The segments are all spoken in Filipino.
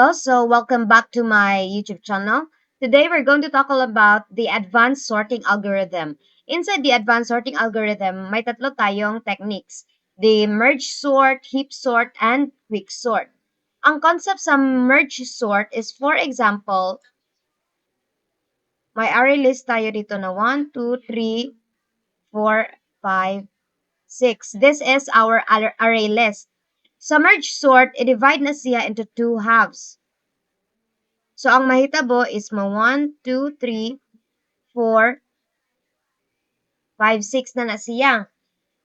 Also, welcome back to my YouTube channel. Today, we're going to talk all about the advanced sorting algorithm. Inside the advanced sorting algorithm, may tatlo tayong techniques. The merge sort, heap sort, and quick sort. Ang concept sa merge sort is, for example, may array list tayo dito na 1, 2, 3, 4, 5, 6. This is our array list. Sa merge sort, i-divide na siya into two halves. So, ang mahitabo is 1, 2, 3, 4, 5, 6 na siya.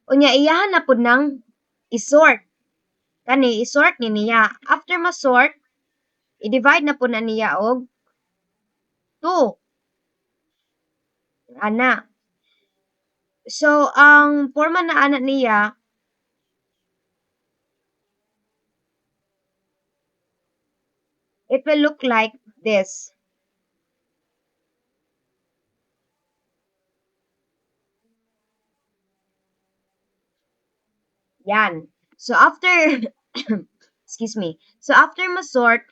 Unya, iyahan na po ng isort. Kani, isort ni niya. After ma-sort, i-divide na po na niya og 2. Ana. So, ang forma na ana niya, it will look like this. Yan. So, after, excuse me. So, after ma-sort,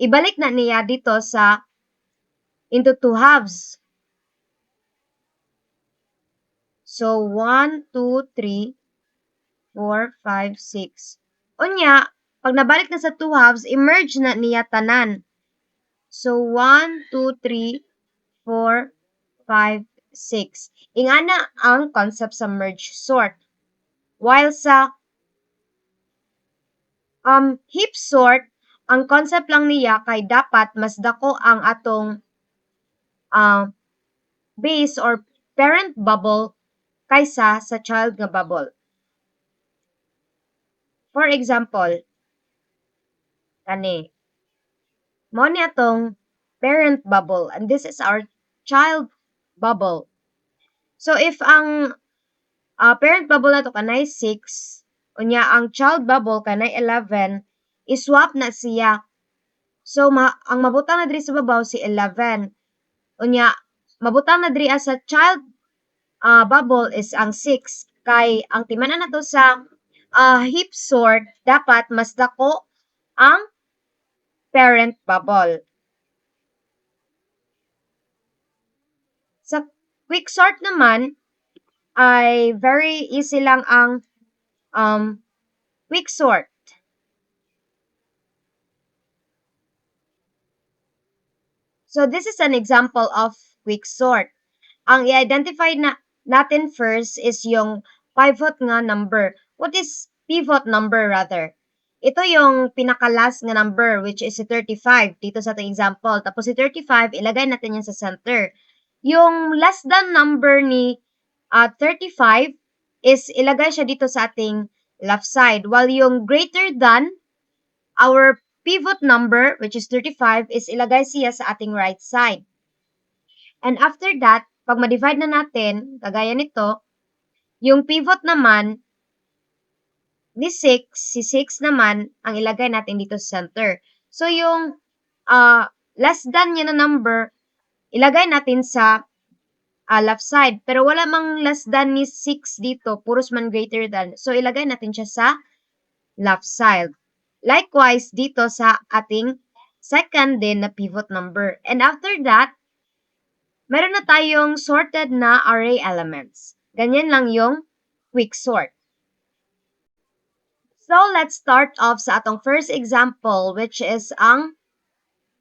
ibalik na niya dito sa into two halves. So, 1, 2, 3, 4, 5, 6. Unya, pag nabalik na sa two halves, emerge na niya tanan. So, 1, 2, 3, 4, 5, 6. Ingana ang concept sa merge sort. While sa heap sort, ang concept lang niya kay dapat mas dako ang atong base or parent bubble kaysa sa child nga bubble. For example, kani, mo ni atong parent bubble and this is our child bubble. So if ang parent bubble nato kanay 6, unya ang child bubble kanay 11, iswap na siya. So ang mabutang na diri sa babaw si 11. Unya mabutang na diri sa child bubble is ang 6 kay ang timanan nato sa heap sort dapat mas dako ang parent bubble. Sa quick sort naman, ay very easy lang ang quick sort. So this is an example of quick sort. Ang i-identify natin first is yung pivot nga number. What is pivot number rather? Ito yung pinaka-last nga number which is si 35 dito sa ating example. Tapos si 35, ilagay natin yan sa center. Yung less than number ni 35 is ilagay siya dito sa ating left side. While yung greater than, our pivot number, which is 35, is ilagay siya sa ating right side. And after that, pag ma-divide na natin, kagaya nito, yung pivot naman, ni 6, si 6 naman, ang ilagay natin dito sa center. So, yung less than niya na number, ilagay natin sa left side. Pero wala mang less than ni 6 dito, puros man greater than. So, ilagay natin siya sa left side. Likewise, dito sa ating second din na pivot number. And after that, meron na tayong sorted na array elements. Ganyan lang yung quick sort. So, let's start off sa atong first example, which is ang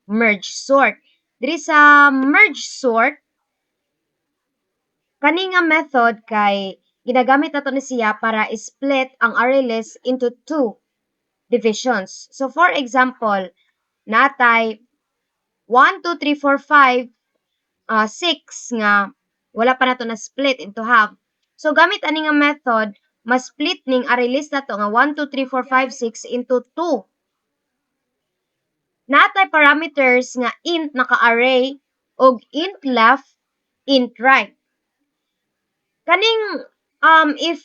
merge sort. Diri sa merge sort, kani nga method kay ginagamit nato ni siya para split ang array list into two divisions. So, for example, natay 1, 2, 3, 4, 5, 6 nga wala pa nato na split into half. So, gamit ani nga method, ma-split ning array list nato nga 1, 2, 3, 4, 5, 6 into 2. Natay parameters nga int naka-array og int left, int right. Kaning if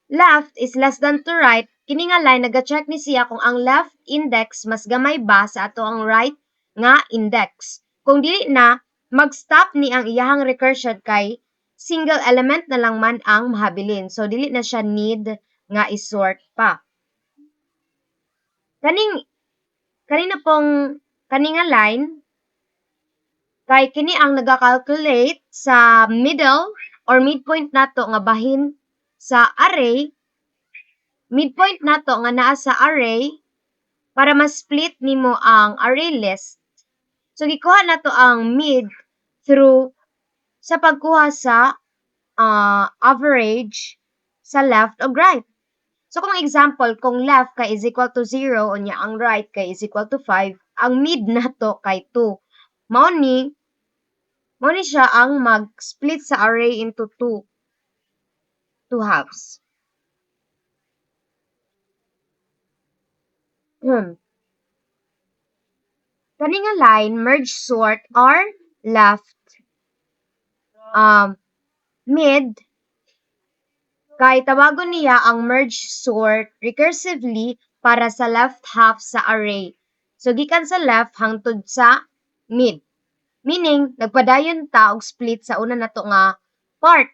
left is less than to right, kini nga line naga-check ni siya kung ang left index mas gamay ba sa ato ang right nga index. Kung dili na, mag-stop ni ang iyahang recursion kay single element na lang man ang mahabilin. So dili na siya need nga isort pa. kanina pong kaninga line kay kini ang naga-calculate sa middle or midpoint nato nga bahin sa array, midpoint nato nga naa sa array para ma-split nimo ang array list. So gikuha nato ang mid through sa pagkuha sa average sa left o right. So kung example, kung left kay is equal to 0 unya ang right kay is equal to 5, ang mid nato kay 2. Mao ni siya ang mag-split sa array into two halves. Kani nga line merge sort or left mid kay tawagon niya ang merge sort recursively para sa left half sa array. So gikan sa left hangtod sa mid. Meaning nagpadayon ta og split sa una nato nga part.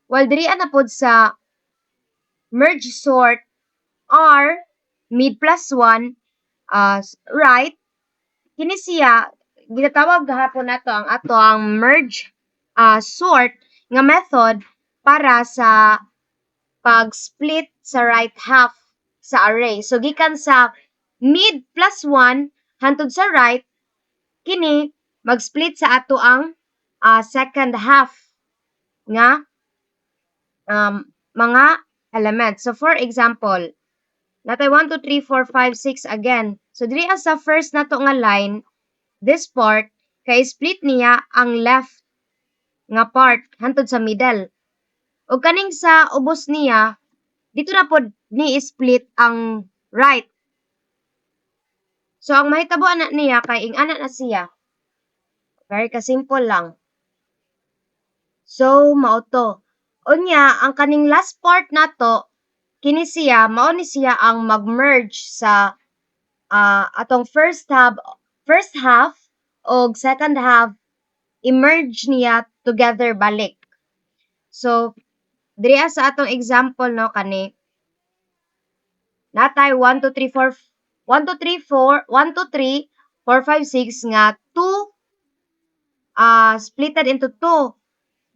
While diri na pod sa merge sort or mid plus 1 right, kini siya ginatawag gahapon nato ang merge sort nga method para sa pag-split sa right half sa array. So gikan sa mid plus 1 hantod sa right, kini mag-split sa ato ang second half nga mga elements. So for example, natay 1, 2, 3, 4, 5, 6 again. So diri sa first nato nga line, this part kay split niya ang left nga part hantod sa middle. O kaning sa ubos niya, dito na pod ni split ang right. So ang mahitabo na niya kay ing ana na siya. Very ka-simple lang. So mao to. Unya ang kaning last part nato kini siya mao ni siya ang mag-merge sa atong first half og second half emerge niya together balik. So diri sa atong example no kani natay 1 2 3 4 1 2 3 4 1 2 3 4 5 6 nga 2 splitted into 2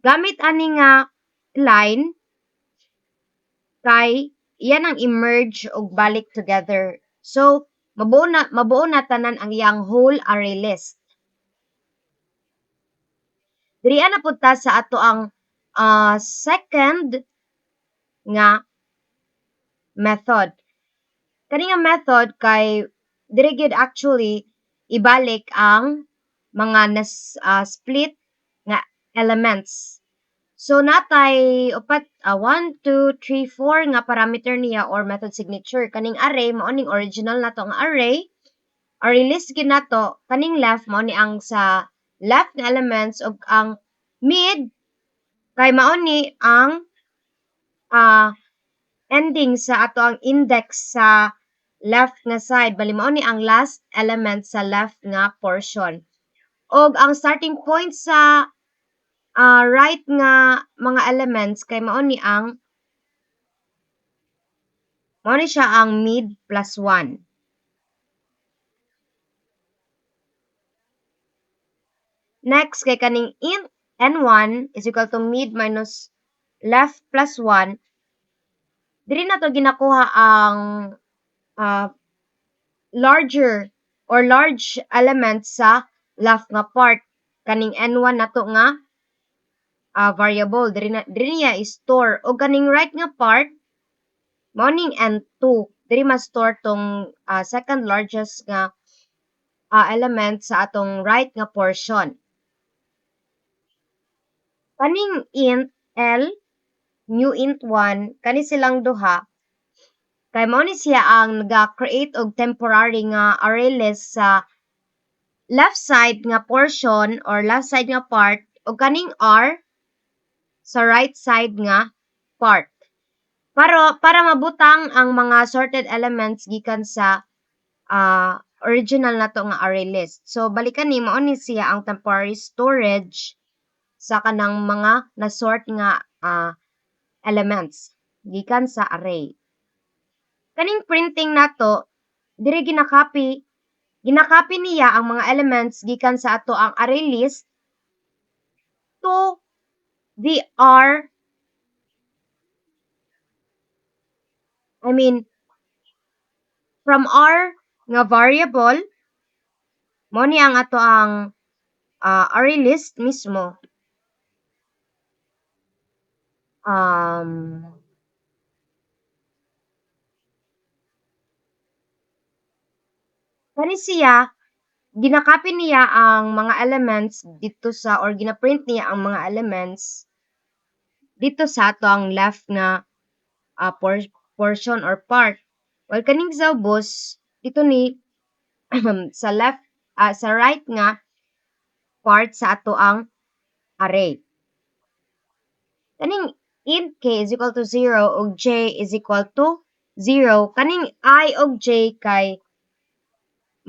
gamit ani nga line kay iyan ang emerge og balik together. So mabuo na tanan ang iyang whole array list. Diri na pud ta sa ato ang second nga method. Kani nga method kay diri gid actually ibalik ang mga split nga elements. So natay upat 1 2 3 4 nga parameter niya or method signature. Kaning array mao ning original nato nga array. Array list gid nato kaning left mao ni ang sa left nga elements ug ang mid kay mao ni ang ending sa ato ang index sa left nga side bali mao ni ang last element sa left nga portion. Og ang starting point sa right nga mga elements kay mao ni siya ang mid plus 1. Next kay kaning int n1 is equal to mid minus left plus 1. Diri na to ginakuha ang large element sa left nga part. Kaning n1 nato nga variable diri niya i-store og kaning right nga part mao ning n2 diri ma-store tong second largest nga element sa atong right nga portion. Kaning int l new int 1 kani silang duha kay mao ni siya ang naga-create og temporary nga array list sa left side nga portion or left side nga part og kaning r sa right side nga part. Para mabutang ang mga sorted elements gikan sa original nato nga array list. So balikan ni mao ni siya ang temporary storage sa kanang mga na-sort nga elements gikan sa array. Kaning printing nato diri gina-copy Ginakopy niya ang mga elements gikan sa ato ang array list to the R, I mean, from R nga variable, mo ni ang ato ang array list mismo. Um, Kani siya, ginakopy niya ang mga elements dito sa, or ginaprint niya ang mga elements dito sa ato ang left nga portion or part. While kaning sa ubos, dito ni sa left, sa right nga part sa ato ang array. Kaning int k is equal to 0 ug j is equal to 0, kaning I ug j kay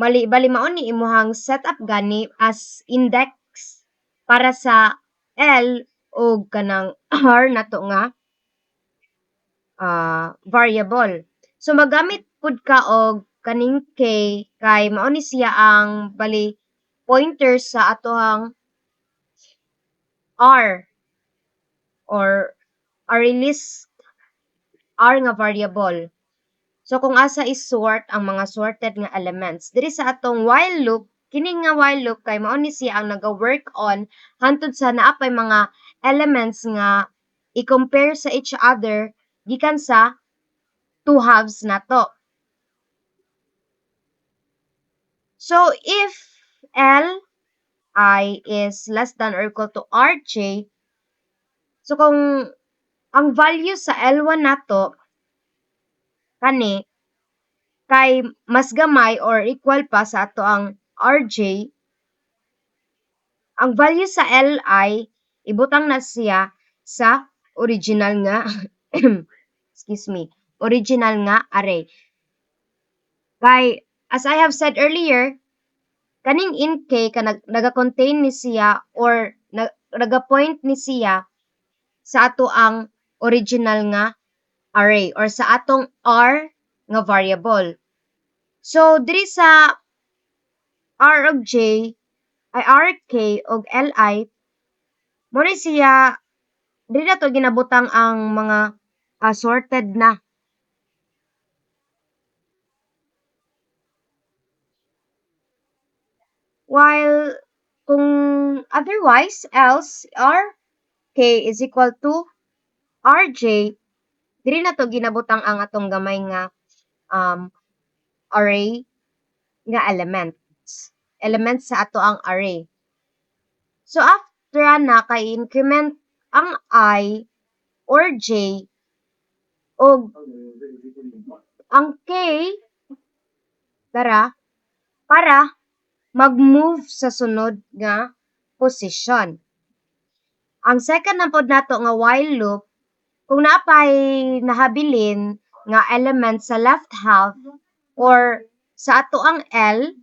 bali mao ni imuhang setup gani as index para sa L ug kanang R nato nga variable. So magamit pud ka og kaning k kay mao ni siya ang bali pointer sa atohang R, or array list R nga variable. So kung asa is-sort ang mga sorted nga elements. Diri sa atong while loop, kini nga while loop kay mao ni siya ang naga-work on hantod sa naapay mga elements nga i-compare sa each other gikan sa two halves nato. So if Li is less than or equal to Rj, so kung ang value sa L1 nato kani kay mas gamay or equal pa sa ato ang Rj, ang value sa Li ibutang na siya sa original nga excuse me, original nga array. Kay as I have said earlier, kaning int k ka naga-contain ni siya or naga-point ni siya sa ato ang original nga array or sa atong R nga variable. So diri sa R ug J ay RK ug Li, mo ni siya dili na to ginabutang ang mga sorted na. While kung otherwise, else RK is equal to RJ, dili na to ginabutang ang atong gamay nga array nga elements sa ato ang array. So after na kay increment ang I or J og ang K para mag-move sa sunod nga position. Ang second na pod nato nga while loop, kung naapay nahabilin nga element sa left half or sa ato ang L,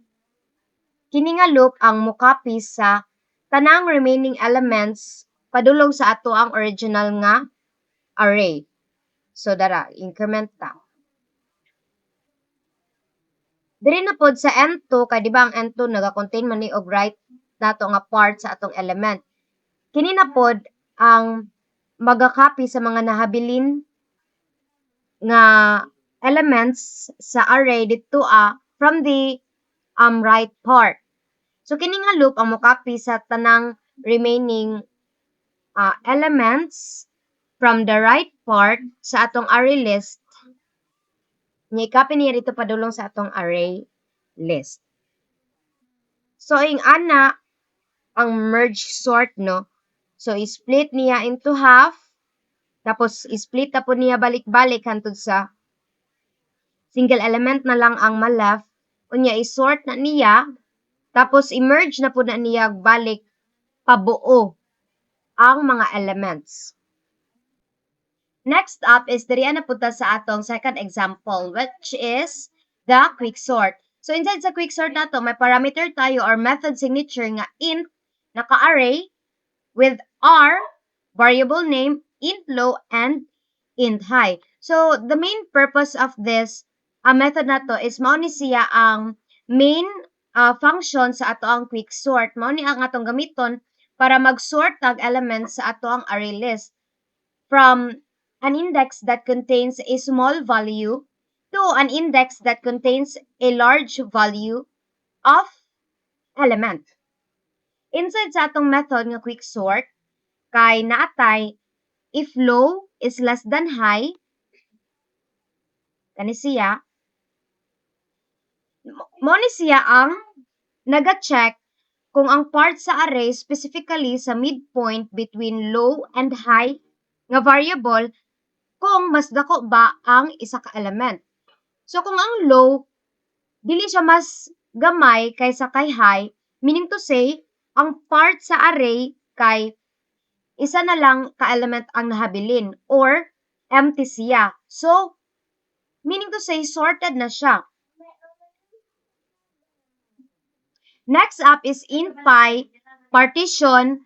kini nga loop ang mocopy sa tanang remaining elements padulong sa ato ang original nga array. So dara, increment ta. Diri na pod sa N2, kay di ba ang N2 naga-contain man ni og right nato nga part sa atong element. Kini na pod ang maga-copy sa mga nahabilin nga elements sa array dito from the right part. So kini nga loop ang mo-copy sa tanang remaining elements from the right part sa atong array list. Nga i-copy niya dito padulong sa atong array list. So ing ana ang merge sort, no? So i-split niya into half, tapos i-split na po niya balik-balik hantod sa single element na lang ang ma-left. Unya i-sort na niya, tapos i-merge na po na niya balik pabuo ang mga elements. Next up is diri na punta sa atong second example, which is the quicksort. So inside sa quicksort nato may parameter tayo or method signature nga int naka-array with R variable name, int low and int high. So the main purpose of this method nato is mao ni siya ang main function sa ato ang quick sort. Mao ni ang atong gamiton para mag-sort tag elements sa ato ang array list from an index that contains a small value to an index that contains a large value of element. Inside sa atong method nga quick sort, kay naatay if low is less than high, kani siya, mo ni siya ang naga-check kung ang part sa array specifically sa midpoint between low and high nga variable kung mas dako ba ang isa ka element. So kung ang low dili siya mas gamay kaysa kay high, meaning to say ang part sa array kay isa na lang ka element ang nahabilin or empty siya. So meaning to say sorted na siya. Next up is in pi partition.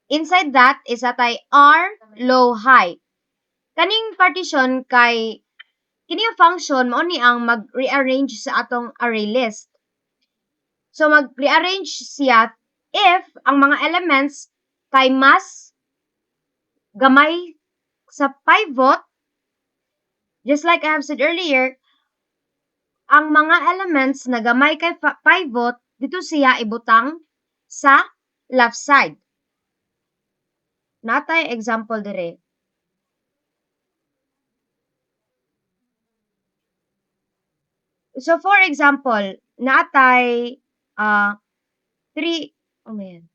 Inside that is atay R low high. Kaning partition kay kini ang function mao ni ang mag-rearrange sa atong array list. So mag-rearrange siya if ang mga elements kay mas gamay sa pivot, just like I have said earlier, ang mga elements na gamay kay pivot dito siya ibutang sa left side. Natay example dire. So for example, natay 3 oh man.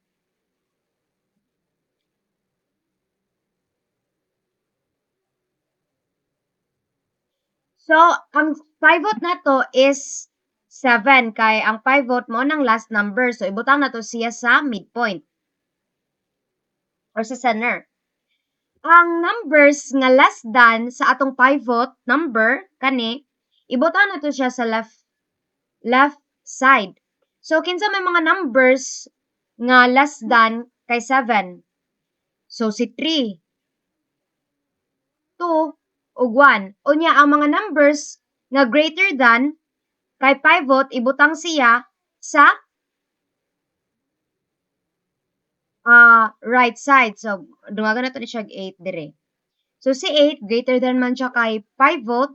So ang pivot nato is 7 kay ang pivot mo ng last number. So ibutang nato siya sa midpoint or sa center. Ang numbers nga less than sa atong pivot number kani ibutang nato siya sa left side. So kinsa may mga numbers nga less than kay 7. So si 3, 2 ug 1. Unya ang mga numbers nga greater than kay pivot ibutang siya sa right side. So dungagan nato ni siya 8 dire. So si 8 greater than man siya kay pivot,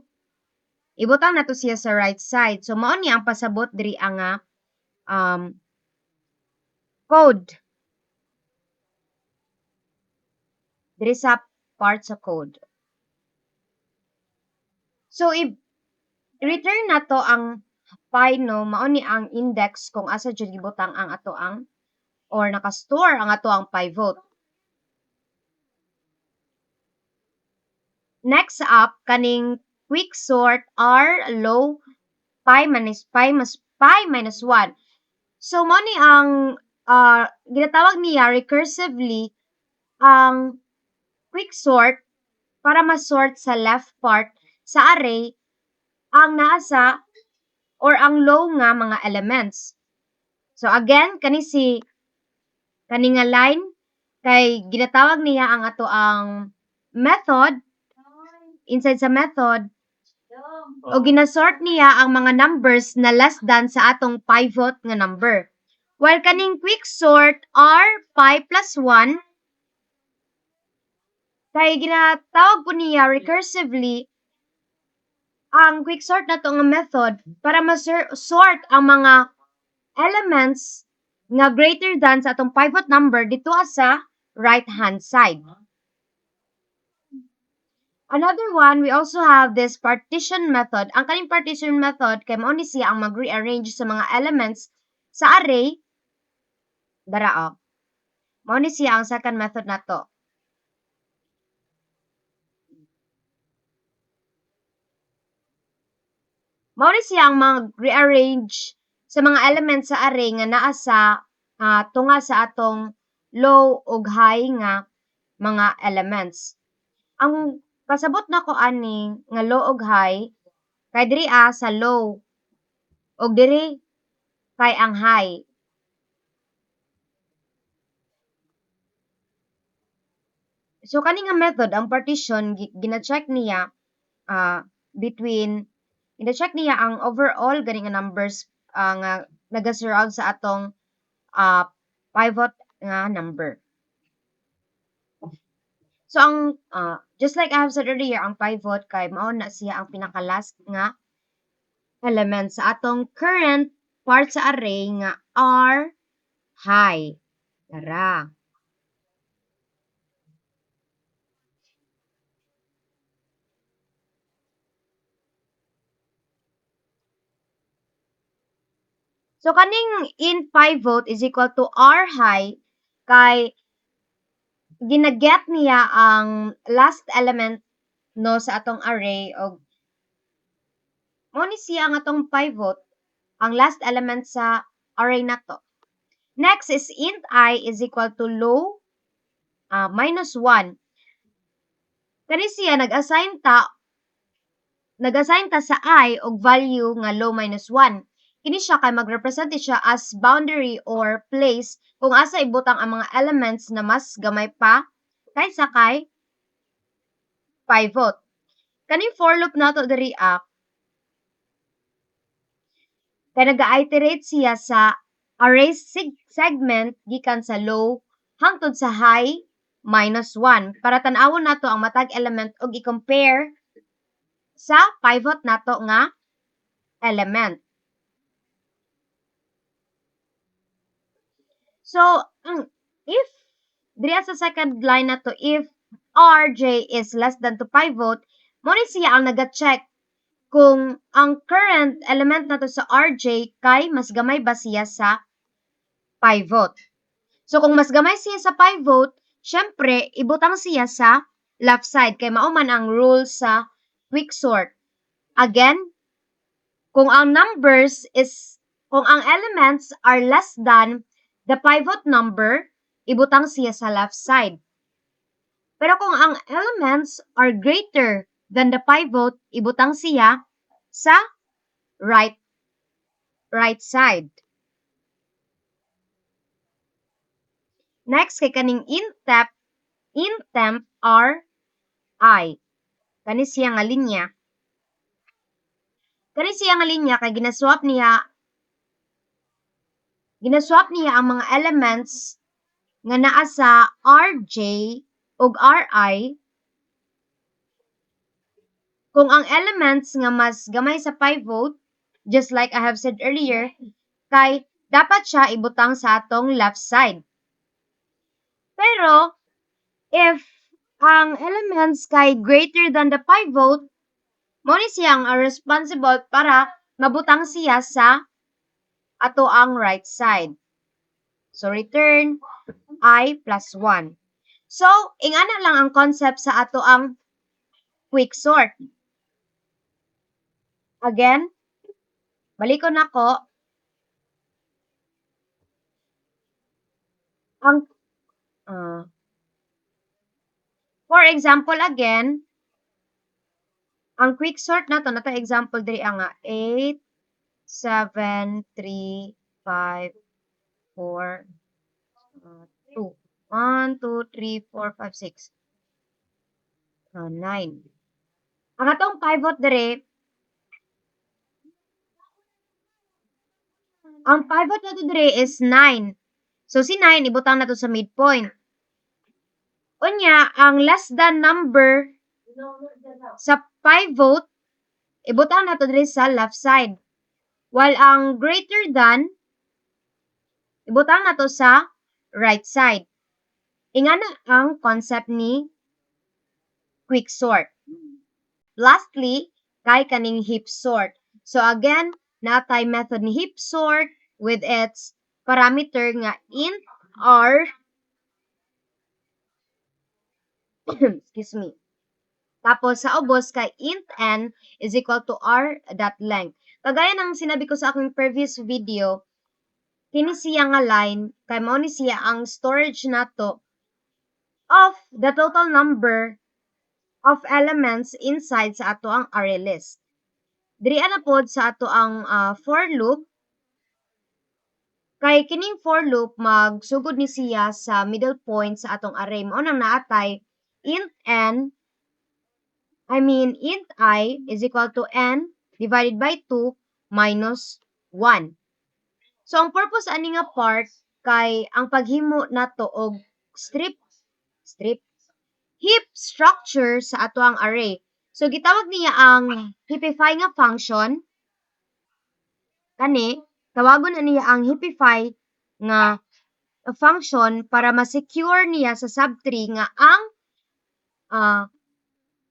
ibutang nato siya sa right side. So mao ni ang pasabot diri ang code. Diri sa part sa code. So if return nato ang pi no, mao ni ang index kung asa jud gibutang ang ato ang or naka-store ang ato ang pivot. Next up, kaning quick sort R low pi minus 1. So mo ni ang ginatawag niya recursively ang quick sort para ma-sort sa left part sa array ang naasa or ang low nga mga elements. So again, kani nga line kay ginatawag niya ang ato ang method. Inside sa method o ginasort niya ang mga numbers na less than sa atong pivot nga number. While kaning quick sort R pi plus 1 kay ginatawag po niya recursively ang quick sort na to nga method para ma-sort ang mga elements nga greater than sa atong pivot number dito sa right hand side. Another one, we also have this partition method. Ang kaning partition method kay mao ni siya ang mag-rearrange sa mga elements sa array. Dara mao ni siya ang second method nato. Mao ni siya ang mag-rearrange sa mga elements sa array nga naa sa tunga sa atong low ug high nga mga elements. Ang pasabot nako ani nga low ug high kay diri sa low ug diri kay ang high. So kani nga method ang partition gina-check niya between gina-check niya ang overall gani nga numbers nga nagasurround sa atong uh, pivot nga number. So ang just like I have said earlier, ang pivot kay mao na siya ang pinaka last nga element sa atong current part sa array nga R high. Tara. So kaning in pivot is equal to R high kay ginaget niya ang last element no sa atong array og mo ni siya ang atong pivot ang last element sa array nato. Next is int I is equal to low minus 1. Kani siya nag-assign ta sa I og value nga low minus 1. Kini siya kay magrepresent siya as boundary or place kung asa ibutang ang mga elements na mas gamay pa kaysa kay pivot. Kaning for loop nato diri kay naga-iterate siya sa array segment gikan sa low hangtod sa high minus 1 para tan-awon nato ang matag element og i-compare sa pivot nato nga element. So, if diri sa second line na to, if rj is less than to pivot, mo ni siya ang naga-check kung ang current element na to sa rj kay mas gamay ba siya sa pivot. So, kung mas gamay siya sa pivot, syempre, ibutang siya sa left side kay mao man ang rule sa quicksort. Again, kung ang elements are less than the pivot number, ibutang siya sa left side. Pero kung ang elements are greater than the pivot, ibutang siya sa right side. Next, kay kaning intemp R I. Kani siya nga linya. Kani siya nga linya kay ginaswap niya ang mga elements nga naa sa RJ ug RI kung ang elements nga mas gamay sa pivot, just like I have said earlier, kay dapat siya ibutang sa atong left side. Pero if ang elements kay greater than the pivot, mo ni siya ang responsible para mabutang siya sa ato ang right side. So return I plus 1. So, ingana lang ang concept sa ato ang quicksort. Again, balikon nako. Ang for example again, ang quicksort nato example diri nga 8 7 3 5 4 2 1 2 3 4 5 6 9. Ang atong pivot diri ang pivot nato diri is 9. So si 9 ibutang nato sa midpoint. Unya, ang less than number sa pivot, ibutang nato diri sa left side. While ang greater than, ibutang nato sa right side. Ingana ang concept ni quicksort. Lastly, kay kaning heap sort. So again, natay method ni heap sort with its parameter nga int r excuse me. Tapos sa ubos kay int n is equal to r dot length. Kagaya ng sinabi ko sa akong previous video, kini siya nga line kay mao ni siya ang storage nato of the total number of elements inside sa ato ang array list. Diri ana pod sa ato ang for loop. Kay kining for loop magsugod ni siya sa middle point sa atong array. Mao nang naatay int I is equal to n divided by 2 minus 1. So ang purpose ani nga part kay ang paghimo nato og strip strip heap structure sa ato ang array. So gitawag niya ang heapify nga function kani tawagon na niya ang heapify nga function para ma-secure niya sa subtree nga ang ah,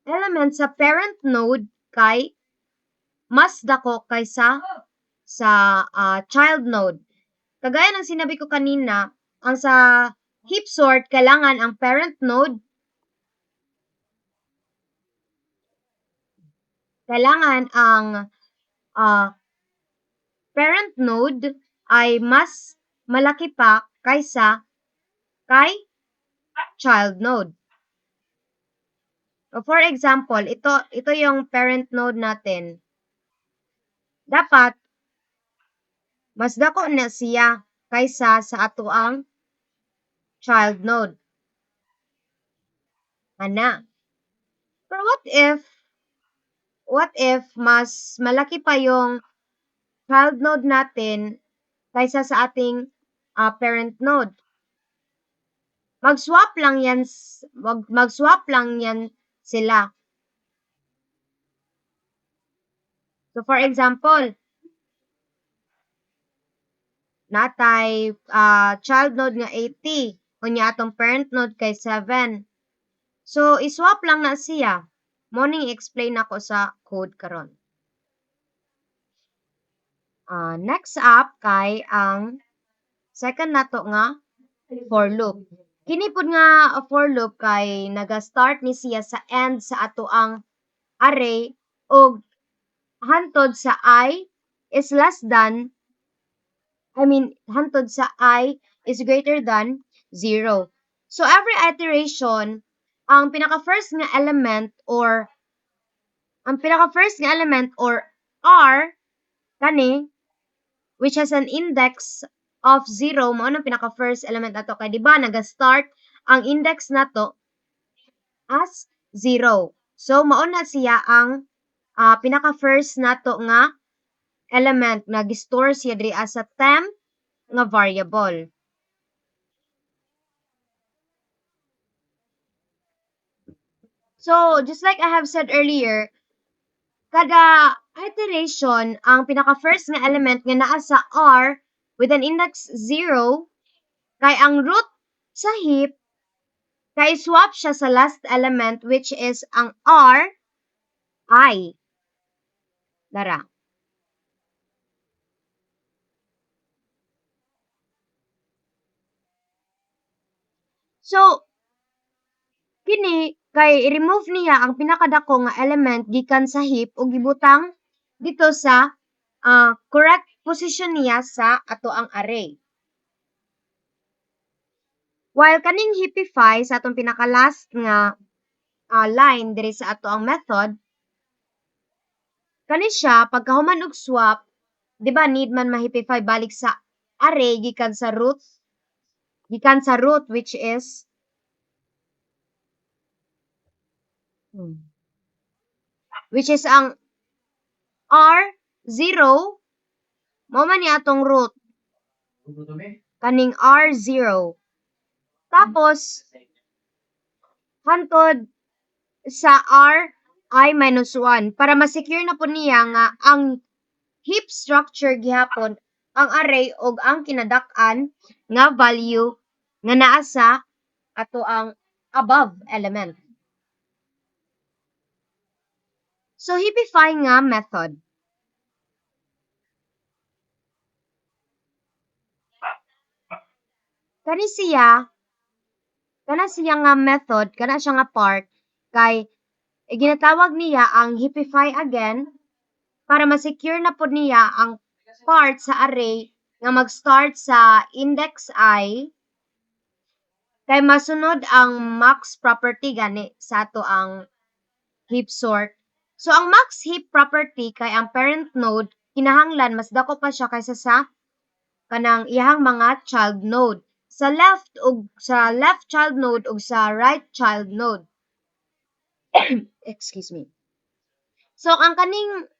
element sa parent node kay mas dako kaysa sa child node. Kagaya ng sinabi ko kanina, ang sa heap sort kailangan ang parent node kailangan ang ah, parent node ay mas malaki pa kaysa kay child node. So for example, ito yung parent node natin. Dapat mas dako na siya kaysa sa ato ang child node. Ana. Pero what if mas malaki pa yung child node natin kaysa sa ating parent node? Mag-swap lang yan mag-swap lang yan sila. So for example, natay child node nga 80 unya atong parent node kay 7. So iswap lang na siya. Mo ning explain ako sa code karon. Next up kay ang second nato nga for loop. Kini pud nga for loop kay naga-start ni siya sa end sa ato ang array og hantod sa I is less than hantod sa I is greater than 0. So every iteration, ang pinaka first nga element or R kani which has an index of 0 mao nang pinaka first element nato kay di ba naga-start ang index nato as 0. So mao na siya ang pinaka first nato nga element nga gi-store siya diri as a temp nga variable. So just like I have said earlier, kada iteration ang pinaka first nga element nga naa sa R with an index 0 kay ang root sa heap kay swap siya sa last element which is ang R I. Dara. So kini kay i-remove niya ang pinakadako nga element gikan sa heap ug gibutang dito sa correct position niya sa ato ang array. While kaning heapify sa atong pinaka-last nga line diri sa ato ang method, kani siya pagkahuman og swap, di ba need man ma-heapify balik sa array gikan sa root which is ang R0 mao man ni atong root kaning R0. Tapos hantod sa R minus 1 para ma-secure na po niya nga ang heap structure gihapon ang array og ang kinadak-an nga value nga naa sa ato ang above element. So heapify nga method. Kana siya nga method, kana siya nga part kay ginatawag niya ang heapify again para ma-secure na pod niya ang part sa array nga mag-start sa index I kay masunod ang max property gani sa ato ang heap sort. So ang max heap property kay ang parent node kinahanglan mas dako pa siya kaysa sa kanang iyang mga child node sa left child node ug sa right child node. Excuse me. So ang kaning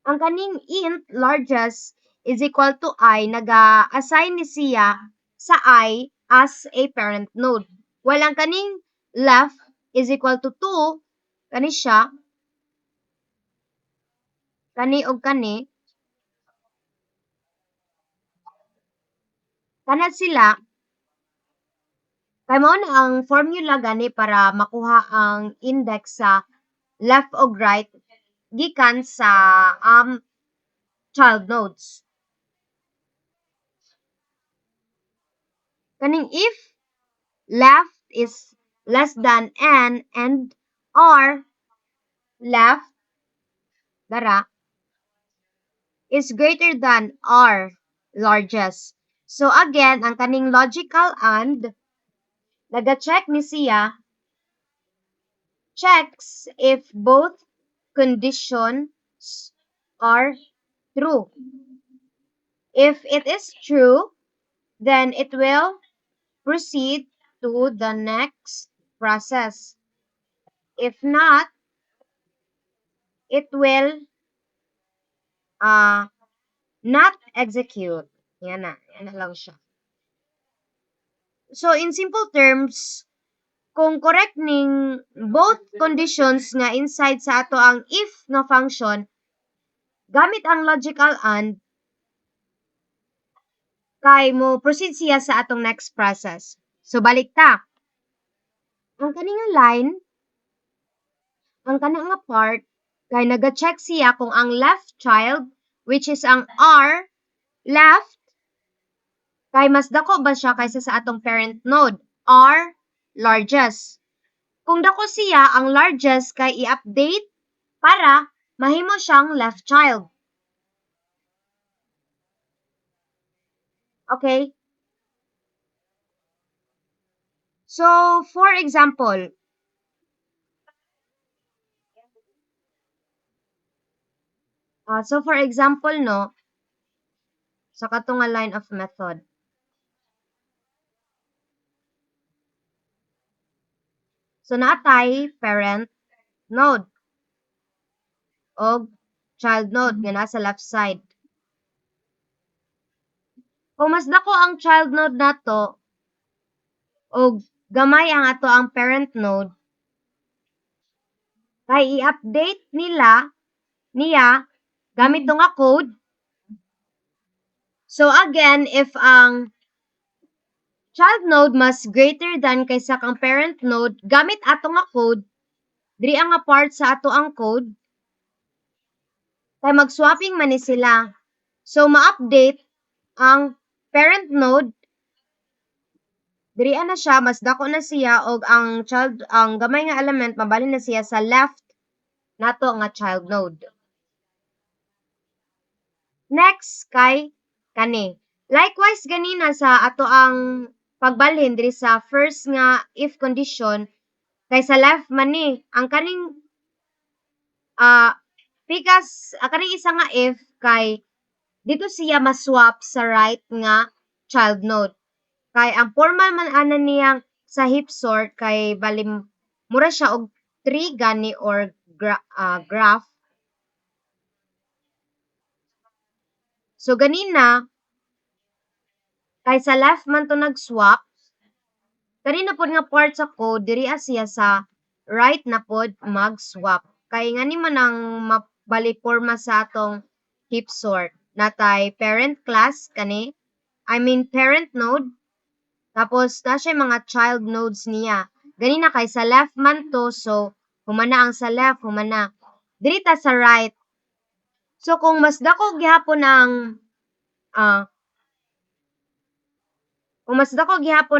Ang kaning int largest is equal to I, naga-assign ni siya sa I as a parent node. While ang kaning left is equal to 2, kani siya, kani og kani, kanat sila, kay mao na ang formula gani para makuha ang index sa left og right gikan sa child nodes. Kaning if left is less than n and r left dara is greater than r largest. So again, ang kaning logical and naga-check ni siya checks if both conditions are true. If it is true, then it will proceed to the next process. If not, it will uh, not execute. Yan na lang siya. So in simple terms, kung correct ning both conditions nga inside sa ato ang if nga function, gamit ang logical and, kay mo proceed siya sa atong next process. So balik ta. Ang kaning line, ang kanang nga part, kay naga-check siya kung ang left child, which is ang R left, kay mas dako ba siya kaysa sa atong parent node, R largest. Kung dako siya, ang largest kay i-update para mahimo siyang left child. Okay? So, for example, no, sa katong nga line of method. So, naatay parent node o child node nga nasa left side. Kung mas dako ang child node nato o gamay ang ato ang parent node, kay i-update niya gamit nga code. So again, if ang child node mas greater than kaysa kang parent node, gamit ato nga code, diri ang nga part sa ato ang code, kay mag-swapping man ni sila. So ma-update ang parent node, diri na siya, mas dako na siya og ang gamay nga element mabalhin na siya sa left nato nga child node. Next kay kani. Likewise ganina sa ato ang pagbalhin diri sa first nga if condition, kay sa left man ni ang kaning because kaning isa nga if kay dito siya maswap sa right nga child node. Kay ang formal man ana niyang sa heap sort kay balim mura siya og tree gani or graph. So ganina kay sa left man to nag-swap, kanina pod nga part sa code diri siya sa right na pod mag-swap. Kay ngani man ang mabali forma sa atong heap sort. Natay parent class kani, parent node, tapos na siya mga child nodes niya. Ganina kay sa left man to, so humana ang sa left, humana. Diri ta sa right. So kung mas dako gihapon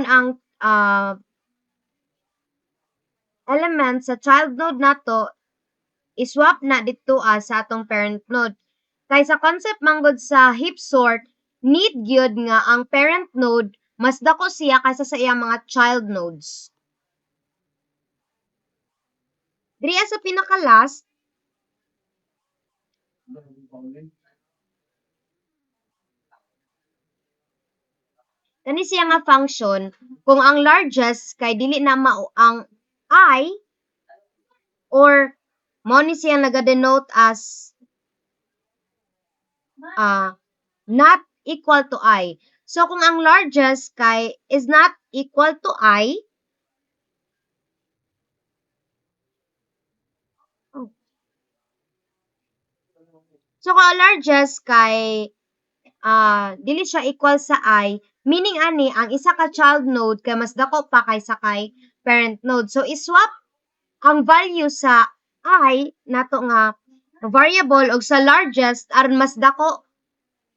ang uh, element sa child node nato, iswap na dito sa atong parent node. Kay sa concept manggod sa heap sort, need gyud nga ang parent node mas dako siya kaysa sa iyang mga child nodes. Diri sa pinaka last, kani siya nga function kung ang largest kay dili na mao ang I, or mo ni siya naga-denote as ah, not equal to I. So kung ang largest kay is not equal to I, oh, so kung ang largest kay dili siya equal sa I, meaning ani ang isa ka child node kay mas dako pa kaysa kay parent node. So iswap ang value sa I nato nga variable og sa largest aron mas dako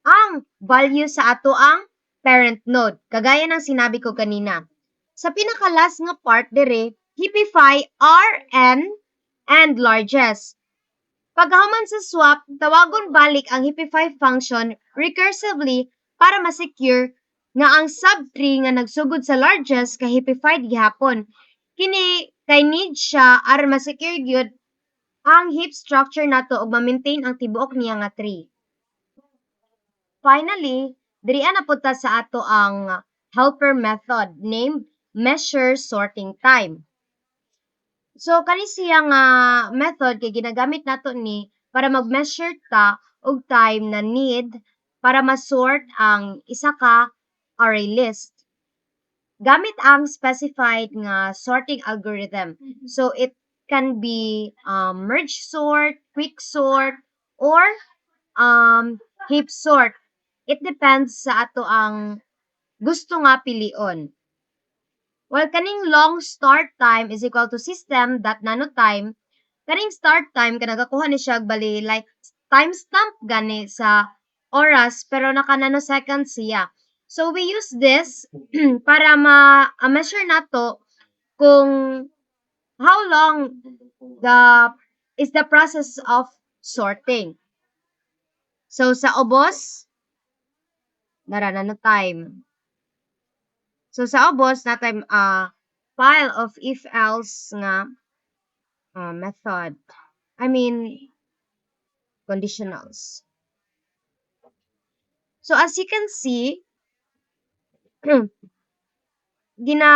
ang value sa ato ang parent node. Kagaya ng sinabi ko kanina. Sa pinakalas nga part dire, hipify Rn and largest. Pagkahuman sa swap, tawagon balik ang hipify function recursively para ma-secure nga ang subtree nga nagsugod sa largest kay hipified gihapon. Kini kay need siya aron ma-secure gyud ang heap structure nato ug ma-maintain ang tibuok niya nga tree. Finally, dirian na punta sa ato ang helper method named measure sorting time. So kani siya nga method kay ginagamit nato ni para mag-measure ta og time na need para ma-sort ang isa ka array list. Gamit ang specified nga sorting algorithm. So it can be merge sort, quick sort, or heap sort. It depends sa ato ang gusto nga pilion. While kaning long start time is equal to system.nanotime, kaning start time kanagakuha ni siya bali like timestamp gani sa oras pero naka nanoseconds siya. So we use this para ma-measure nato kung how long the is the process of sorting. So sa ubos, nara nanotime. So sa ubos na time file of if else nga method. I mean conditionals. So as you can see, gina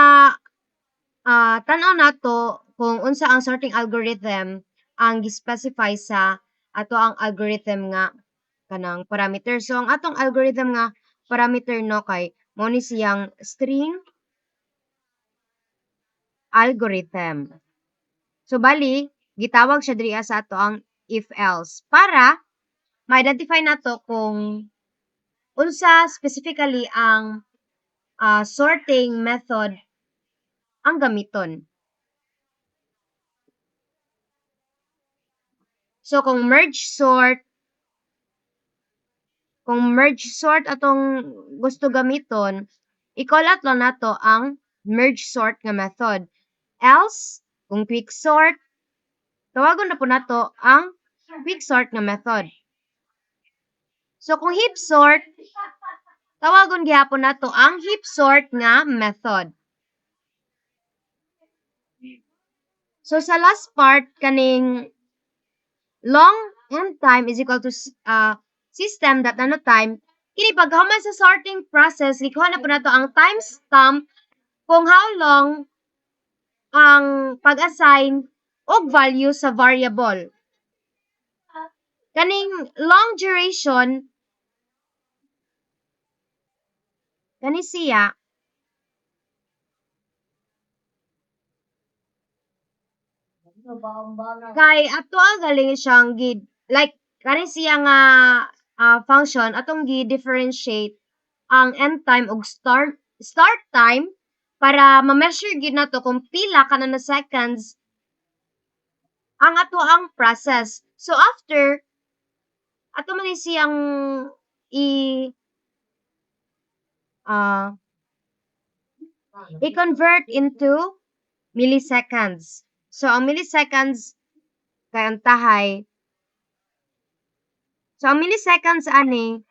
tan-aw nato kung unsa ang sorting algorithm ang gi-specify sa ato ang algorithm nga kanang parameter. So ang atong algorithm nga parameter no kay mo ni siyang string algorithm. So bali gitawag siya diri sa ato ang if else para ma-identify nato kung unsa specifically ang sorting method ang gamiton. So kung merge sort atong gusto gamiton, i-call out lang nato ang merge sort nga method. Else, kung quick sort, tawagon na po nato ang quick sort nga method. So kung heap sort, tawagon gihapon nato ang heap sort nga method. So sa last part kaning long end time is equal to system.nanotime, kini paghuman sa sorting process, gikuha na po nato ang timestamp kung how long ang pag-assign og value sa variable. Kaning long duration, kani siya, kay ato ang galing siyang gid, like, kani siya nga function, atong gi-differentiate ang end time og start time para ma-measure gid nato kung pila ka na seconds ang ato ang process. So after ato man siyang i uh, i-convert into milliseconds. So ang milliseconds kay ang tahay. So ang milliseconds ani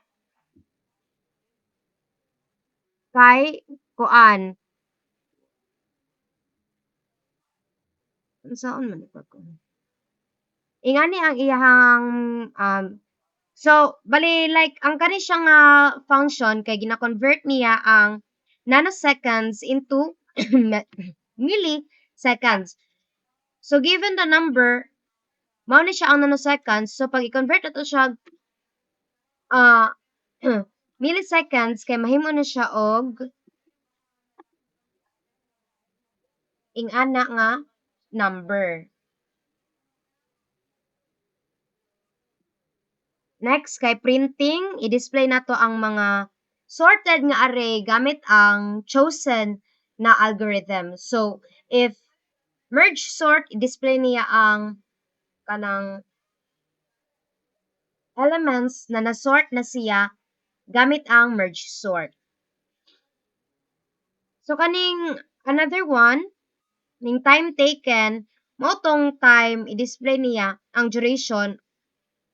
kay kuan. Unsaon man ito ko? Ingani ang iyahang so bali like ang kani siyang function kay gina-convert niya ang nanoseconds into milliseconds. So given the number, mao ni siya ang nanoseconds. So pag i-convert nato siya ah milliseconds kay mahimo na siya og ing-ana nga number. Next kay printing, i-display nato ang mga sorted nga array gamit ang chosen na algorithm. So if merge sort, i-display niya ang kanang elements na na-sort na siya gamit ang merge sort. So kaning another one, ning time taken, mo tong time i-display niya ang duration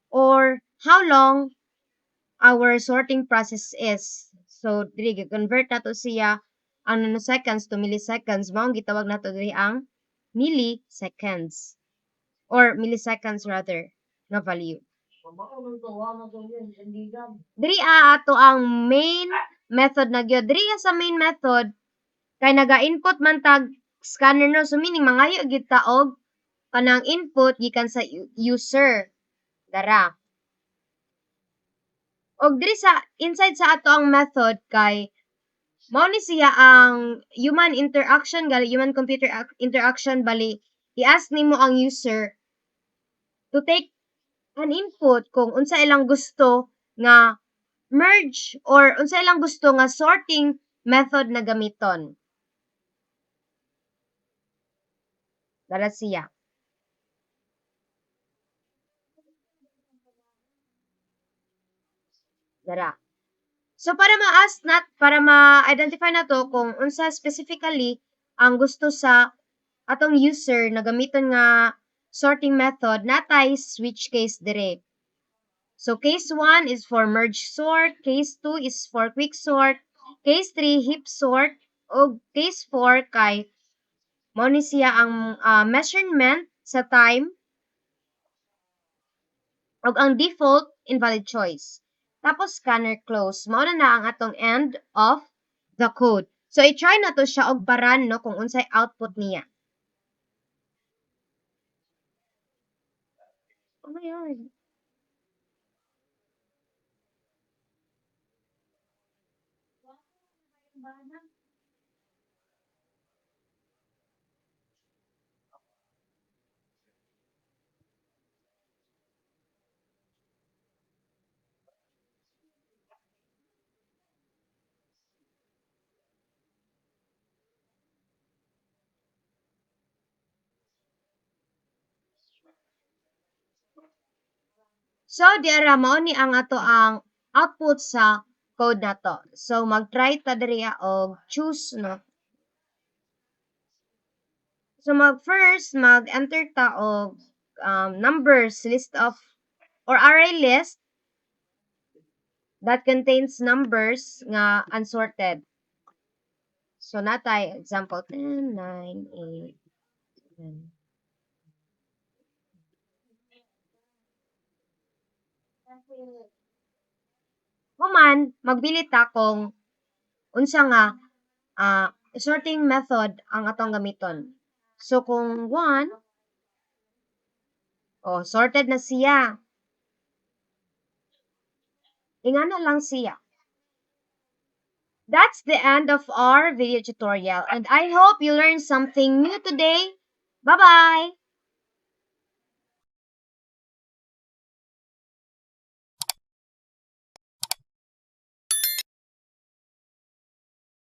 or how long our sorting process is. So diri convert nato siya ang nanoseconds to milliseconds, mao ang gitawag nato diri ang milliseconds or milliseconds rather nga value. Diri ato ang main method na gyud. Diri sa main method kay naga-input man tag scanner no, so meaning mangayo gyud ta og kanang input gikan sa user dara. Og diri sa inside sa ato ang method kay mao ni siya ang human interaction gali human computer interaction bali i-ask nimo ang user to take an input kung unsa ilang gusto nga merge or unsa ilang gusto nga sorting method na gamiton. Dara siya. Dara. So para ma-identify na to kung unsa specifically ang gusto sa atong user na gamiton nga sorting method, natay switch case dire. So case 1 is for merge sort, case 2 is for quick sort, case 3 heap sort, o case 4 kay mao ni siya ang measurement sa time ug ang default invalid choice. Tapos scanner close. Mao na ang atong end of the code. So i-try na to siya og paran no kung unsay output niya. Oh my god. So diara mao ni ang ato ang output sa code nato. So mag-try ta diri og choose no. So mag-enter ta og numbers list of or array list that contains numbers nga unsorted. So natay example 10, 9, 8, 7. Human magbilit ta kung unsa nga ah, sorting method ang atong gamiton. So kung 1, oh sorted na siya. Ingana lang siya. That's the end of our video tutorial and I hope you learned something new today. Bye-bye!